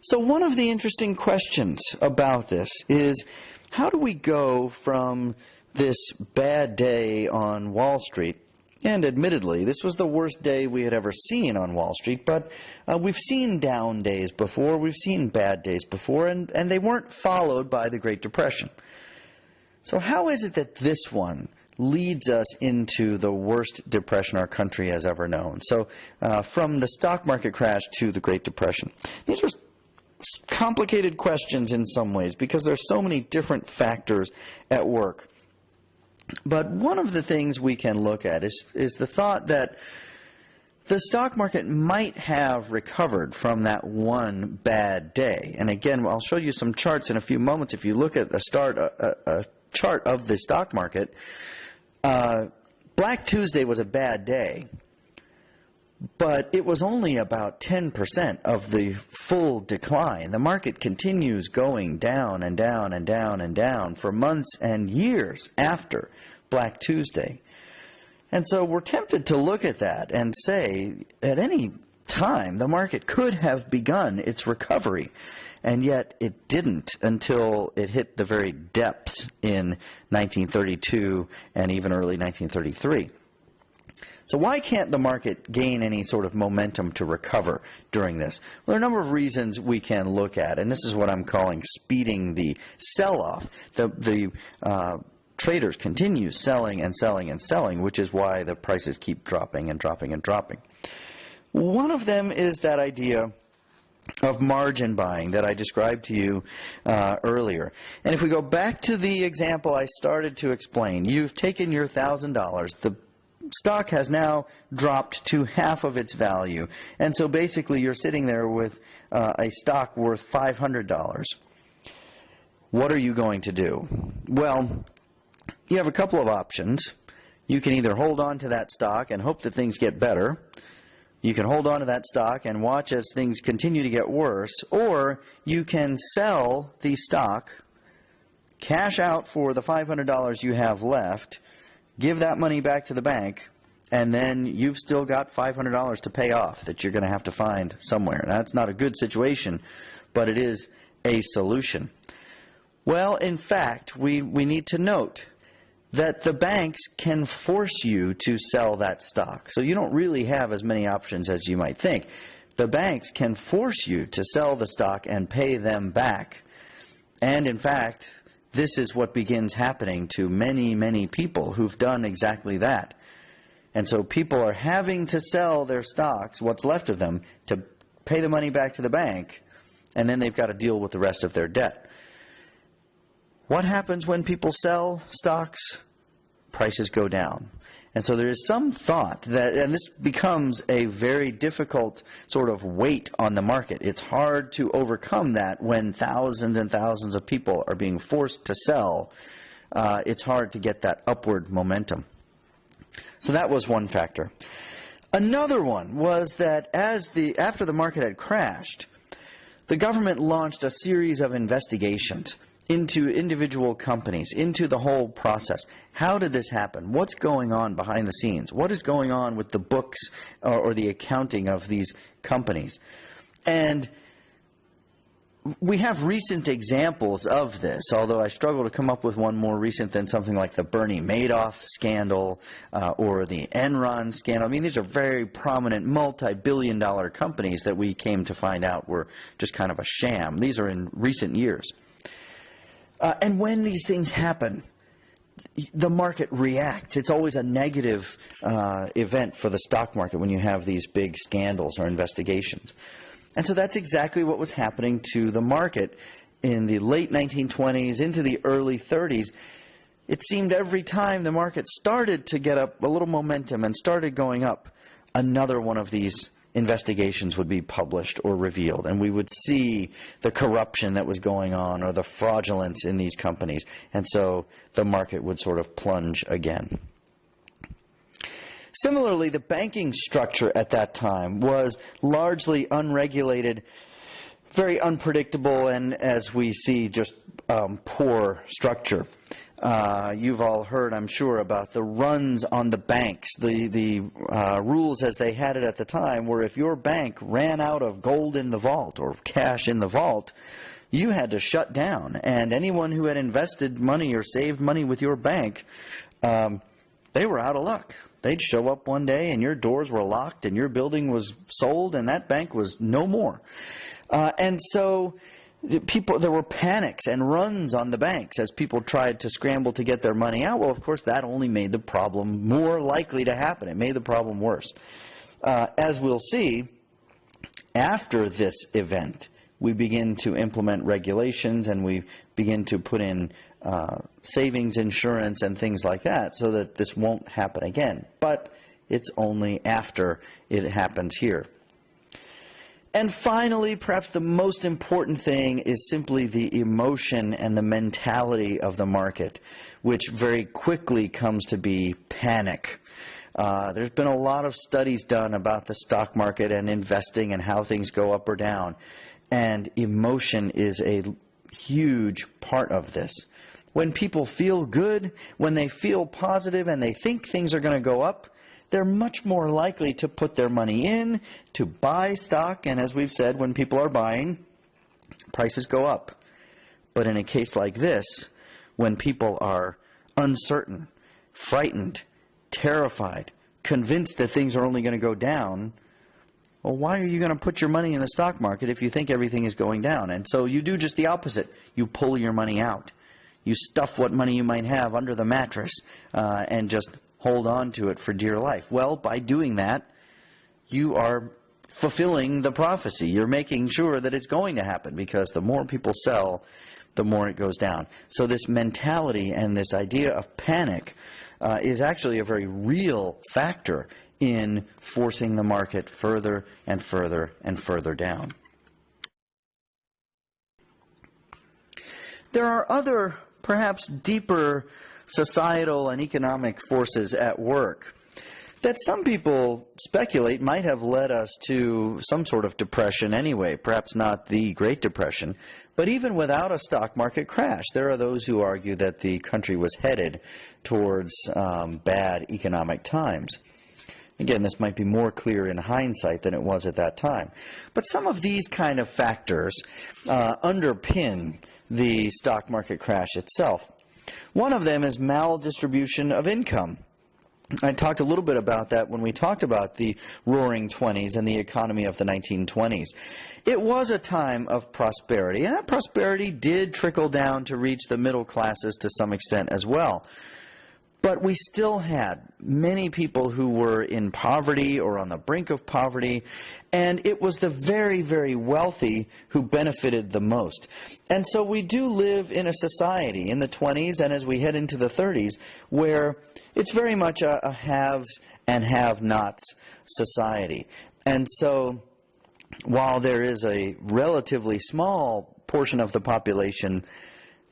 So one of the interesting questions about this is, how do we go from this bad day on Wall Street, and admittedly, this was the worst day we had ever seen on Wall Street, but we've seen down days before, we've seen bad days before, and they weren't followed by the Great Depression. So how is it that this one leads us into the worst depression our country has ever known? So from the stock market crash to the Great Depression. These were complicated questions in some ways because there's so many different factors at work. But one of the things we can look at is the thought that the stock market might have recovered from that one bad day. And again, I'll show you some charts in a few moments. If you look at a chart of the stock market, Black Tuesday was a bad day, but it was only about 10% of the full decline. The market continues going down and down and down and down for months and years after Black Tuesday. And so we're tempted to look at that and say, at any time, the market could have begun its recovery, and yet it didn't until it hit the very depths in 1932 and even early 1933. So why can't the market gain any sort of momentum to recover during this? Well, there are a number of reasons we can look at, and this is what I'm calling speeding the sell-off. The traders continue selling and selling and selling, which is why the prices keep dropping and dropping and dropping. One of them is that idea of margin buying that I described to you earlier. And if we go back to the example I started to explain, you've taken your $1,000, the stock has now dropped to half of its value, and so basically you're sitting there with a stock worth $500. What are you going to do? Well, you have a couple of options. You can either hold on to that stock and hope that things get better. You can hold on to that stock and watch as things continue to get worse, or you can sell the stock, cash out for the $500 you have left, give that money back to the bank, and then you've still got $500 to pay off that you're going to have to find somewhere. Now, that's not a good situation, but it is a solution. Well, in fact, we need to note that the banks can force you to sell that stock. So you don't really have as many options as you might think. The banks can force you to sell the stock and pay them back. And in fact, this is what begins happening to many, many people who've done exactly that. And so people are having to sell their stocks, what's left of them, to pay the money back to the bank, and then they've got to deal with the rest of their debt. What happens when people sell stocks? Prices go down. And so there is some thought that, and this becomes a very difficult sort of weight on the market. It's hard to overcome that when thousands and thousands of people are being forced to sell. It's hard to get that upward momentum. So that was one factor. Another one was that after the market had crashed, the government launched a series of investigations into individual companies, into the whole process. How did this happen? What's going on behind the scenes? What is going on with the books or the accounting of these companies? And we have recent examples of this, although I struggle to come up with one more recent than something like the Bernie Madoff scandal or the Enron scandal. I mean, these are very prominent multi-billion-dollar companies that we came to find out were just kind of a sham. These are in recent years. And when these things happen, the market reacts. It's always a negative event for the stock market when you have these big scandals or investigations. And so that's exactly what was happening to the market in the late 1920s into the early 30s. It seemed every time the market started to get up a little momentum and started going up, another one of these investigations would be published or revealed, and we would see the corruption that was going on or the fraudulence in these companies, and so the market would sort of plunge again. Similarly, the banking structure at that time was largely unregulated, very unpredictable, and as we see, just poor structure. You've all heard, I'm sure, about the runs on the banks. The rules as they had it at the time were if your bank ran out of gold in the vault or cash in the vault, you had to shut down. And anyone who had invested money or saved money with your bank, they were out of luck. They'd show up one day and your doors were locked and your building was sold and that bank was no more. And so there were panics and runs on the banks as people tried to scramble to get their money out. Well, of course, that only made the problem more likely to happen. It made the problem worse. As we'll see, after this event, we begin to implement regulations and we begin to put in savings insurance and things like that so that this won't happen again. But it's only after it happens here. And finally, perhaps the most important thing is simply the emotion and the mentality of the market, which very quickly comes to be panic. There's been a lot of studies done about the stock market and investing and how things go up or down. And emotion is a huge part of this. When people feel good, when they feel positive and they think things are going to go up, they're much more likely to put their money in, to buy stock, and as we've said, when people are buying, prices go up. But in a case like this, when people are uncertain, frightened, terrified, convinced that things are only going to go down, well, why are you going to put your money in the stock market if you think everything is going down? And so you do just the opposite. You pull your money out. You stuff what money you might have under the mattress and just hold on to it for dear life. Well, by doing that, you are fulfilling the prophecy. You're making sure that it's going to happen because the more people sell, the more it goes down. So this mentality and this idea of panic is actually a very real factor in forcing the market further and further and further down. There are other, perhaps deeper societal and economic forces at work that some people speculate might have led us to some sort of depression anyway, perhaps not the Great Depression, but even without a stock market crash, there are those who argue that the country was headed towards bad economic times. Again, this might be more clear in hindsight than it was at that time. But some of these kind of factors underpin the stock market crash itself. One of them is maldistribution of income. I talked a little bit about that when we talked about the Roaring '20s and the economy of the 1920s. It was a time of prosperity, and that prosperity did trickle down to reach the middle classes to some extent as well. But we still had many people who were in poverty or on the brink of poverty, and it was the very, very wealthy who benefited the most. And so we do live in a society in the 20s and as we head into the 30s where it's very much a haves and have-nots society. And so while there is a relatively small portion of the population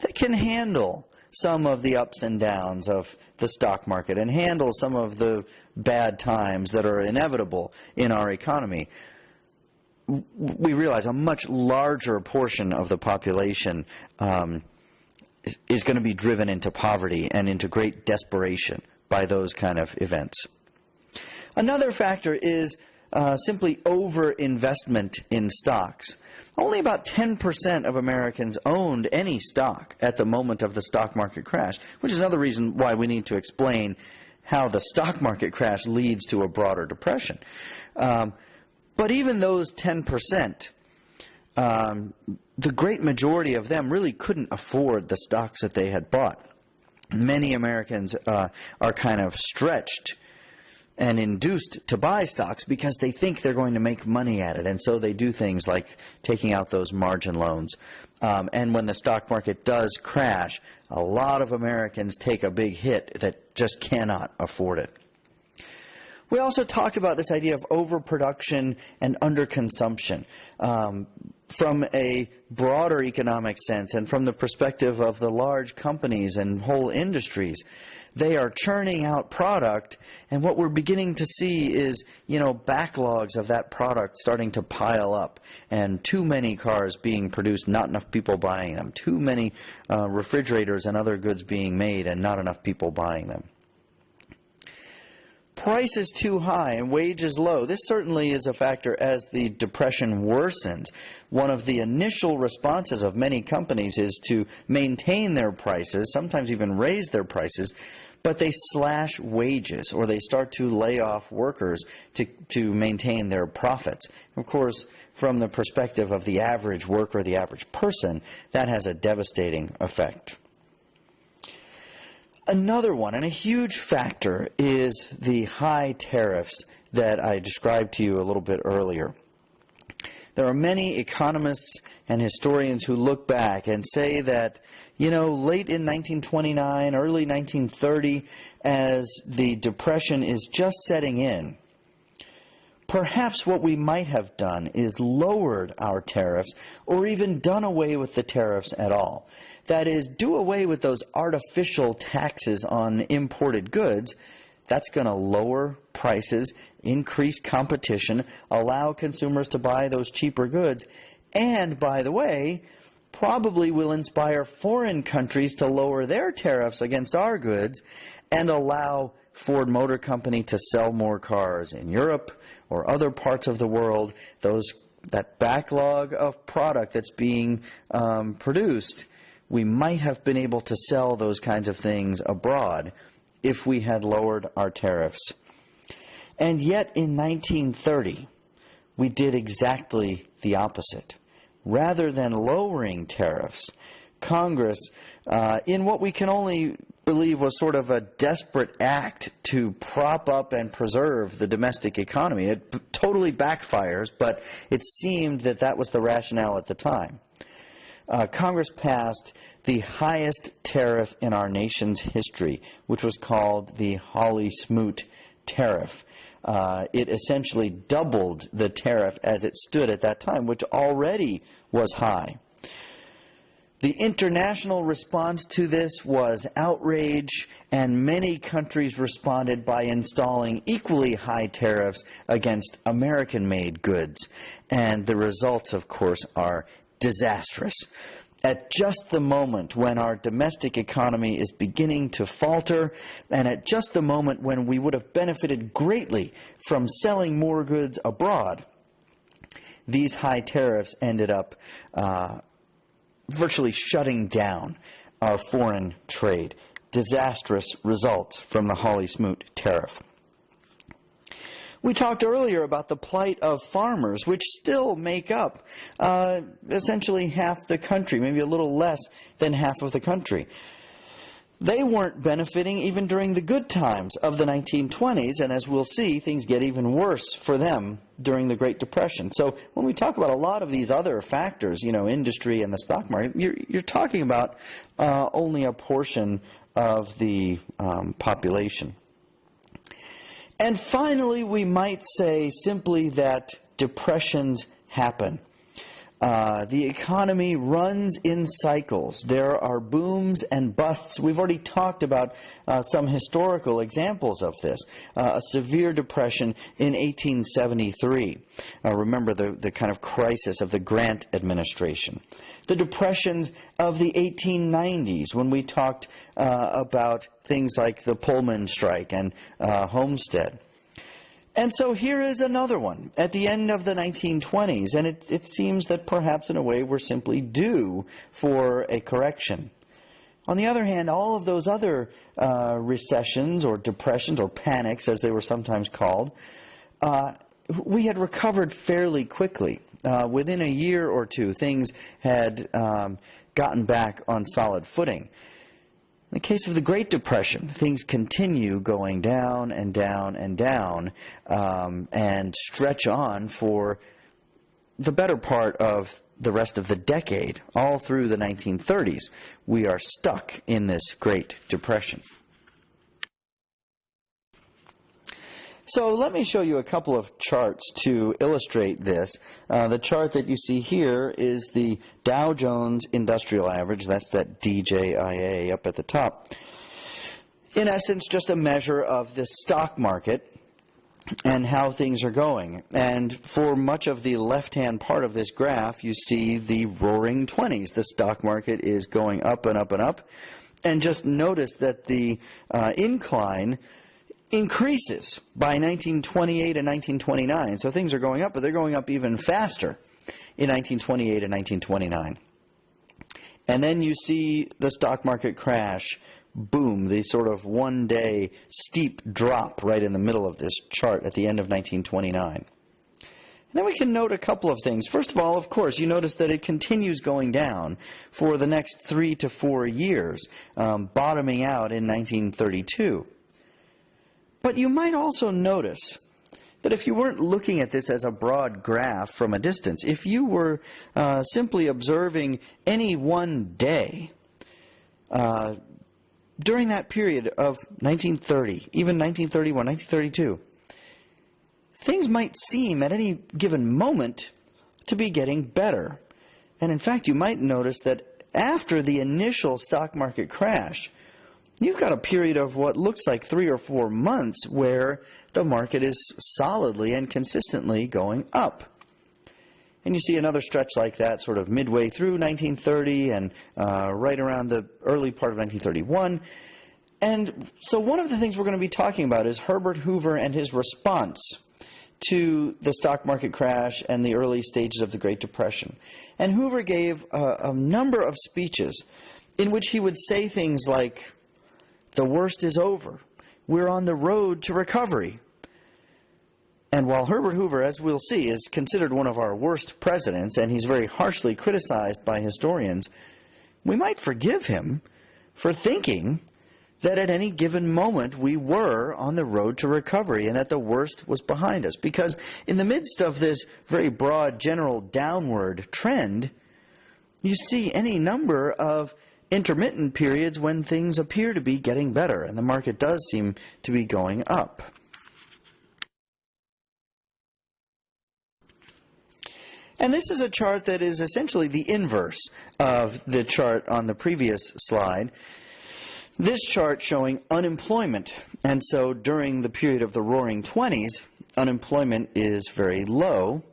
that can handle some of the ups and downs of the stock market and handle some of the bad times that are inevitable in our economy, we realize a much larger portion of the population is going to be driven into poverty and into great desperation by those kind of events. Another factor is simply overinvestment in stocks. Only about 10% of Americans owned any stock at the moment of the stock market crash, which is another reason why we need to explain how the stock market crash leads to a broader depression. But even those 10%, the great majority of them really couldn't afford the stocks that they had bought. Many Americans are kind of stretched and induced to buy stocks because they think they're going to make money at it. And so they do things like taking out those margin loans. And when the stock market does crash, a lot of Americans take a big hit that just cannot afford it. We also talked about this idea of overproduction and underconsumption. from a broader economic sense and from the perspective of the large companies and whole industries, they are churning out product, and what we're beginning to see is, backlogs of that product starting to pile up, and too many cars being produced, not enough people buying them, too many refrigerators and other goods being made and not enough people buying them. Prices too high and wages low. This certainly is a factor as the Depression worsens. One of the initial responses of many companies is to maintain their prices, sometimes even raise their prices, but they slash wages or they start to lay off workers to maintain their profits. Of course, from the perspective of the average worker, the average person, that has a devastating effect. Another one, and a huge factor, is the high tariffs that I described to you a little bit earlier. There are many economists and historians who look back and say that, late in 1929, early 1930, as the Depression is just setting in, perhaps what we might have done is lowered our tariffs or even done away with the tariffs at all. That is, do away with those artificial taxes on imported goods. That's going to lower prices, increase competition, allow consumers to buy those cheaper goods, and, by the way, probably will inspire foreign countries to lower their tariffs against our goods and allow Ford Motor Company to sell more cars in Europe or other parts of the world. That backlog of product that's being produced, we might have been able to sell those kinds of things abroad if we had lowered our tariffs. And yet in 1930, we did exactly the opposite. Rather than lowering tariffs, Congress, in what we can only believe was sort of a desperate act to prop up and preserve the domestic economy. It totally backfires, but it seemed that that was the rationale at the time. Congress passed the highest tariff in our nation's history, which was called the Hawley-Smoot tariff. It essentially doubled the tariff as it stood at that time, which already was high. The international response to this was outrage, and many countries responded by installing equally high tariffs against American-made goods. And the results, of course, are disastrous. At just the moment when our domestic economy is beginning to falter, and at just the moment when we would have benefited greatly from selling more goods abroad, these high tariffs ended up virtually shutting down our foreign trade. Disastrous results from the Hawley-Smoot tariff. We talked earlier about the plight of farmers, which still make up essentially half the country, maybe a little less than half of the country. They weren't benefiting even during the good times of the 1920s, and as we'll see, things get even worse for them during the Great Depression. So when we talk about a lot of these other factors, industry and the stock market, you're talking about only a portion of the population. And finally, we might say simply that depressions happen. The economy runs in cycles. There are booms and busts. We've already talked about some historical examples of this. A severe depression in 1873. Remember the kind of crisis of the Grant administration. The depressions of the 1890s, when we talked about things like the Pullman strike and Homestead. And so here is another one at the end of the 1920s, and it seems that perhaps in a way we're simply due for a correction. On the other hand, all of those other recessions or depressions or panics, as they were sometimes called, we had recovered fairly quickly. Within a year or two, things had gotten back on solid footing. In the case of the Great Depression, things continue going down and down and down and stretch on for the better part of the rest of the decade. All through the 1930s, we are stuck in this Great Depression. So let me show you a couple of charts to illustrate this. The chart that you see here is the Dow Jones Industrial Average. That's that DJIA up at the top. In essence, just a measure of the stock market and how things are going. And for much of the left-hand part of this graph, you see the roaring 20s. The stock market is going up and up and up. And just notice that the incline increases by 1928 and 1929. So things are going up, but they're going up even faster in 1928 and 1929. And then you see the stock market crash, boom, the sort of one-day steep drop right in the middle of this chart at the end of 1929. And then we can note a couple of things. First of all, of course, you notice that it continues going down for the next 3 to 4 years, bottoming out in 1932. But you might also notice that if you weren't looking at this as a broad graph from a distance, if you were simply observing any one day during that period of 1930, even 1931, 1932, things might seem at any given moment to be getting better. And in fact, you might notice that after the initial stock market crash, you've got a period of what looks like 3 or 4 months where the market is solidly and consistently going up. And you see another stretch like that sort of midway through 1930 and right around the early part of 1931. And so one of the things we're going to be talking about is Herbert Hoover and his response to the stock market crash and the early stages of the Great Depression. And Hoover gave a number of speeches in which he would say things like, "The worst is over. We're on the road to recovery." And while Herbert Hoover, as we'll see, is considered one of our worst presidents, and he's very harshly criticized by historians, we might forgive him for thinking that at any given moment we were on the road to recovery and that the worst was behind us. Because in the midst of this very broad, general downward trend, you see any number of intermittent periods when things appear to be getting better, and the market does seem to be going up. And this is a chart that is essentially the inverse of the chart on the previous slide. This chart showing unemployment. And so during the period of the Roaring 20s, unemployment is very low.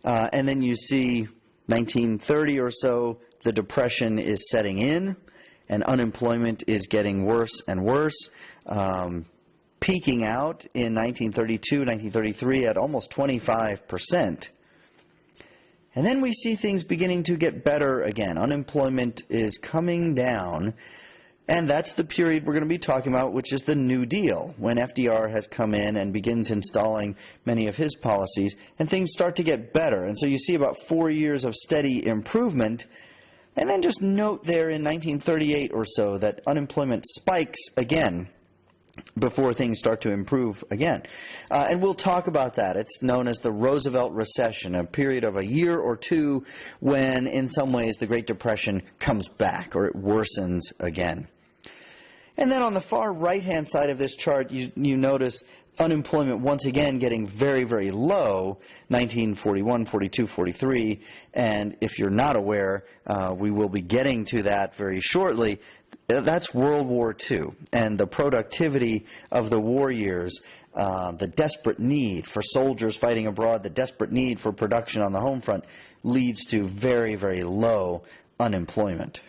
And then you see 1930 or so, the Depression is setting in, and unemployment is getting worse and worse, peaking out in 1932, 1933 at almost 25%. And then we see things beginning to get better again. Unemployment is coming down, and that's the period we're going to be talking about, which is the New Deal, when FDR has come in and begins installing many of his policies, and things start to get better. And so you see about 4 years of steady improvement. And then just note there in 1938 or so that unemployment spikes again before things start to improve again. And we'll talk about that. It's known as the Roosevelt recession, a period of a year or two when, in some ways, the Great Depression comes back or it worsens again. And then on the far right-hand side of this chart, you notice unemployment once again getting very, very low, 1941, 42, 43, and if you're not aware, we will be getting to that very shortly. That's World War II, and the productivity of the war years, the desperate need for soldiers fighting abroad, the desperate need for production on the home front leads to very, very low unemployment.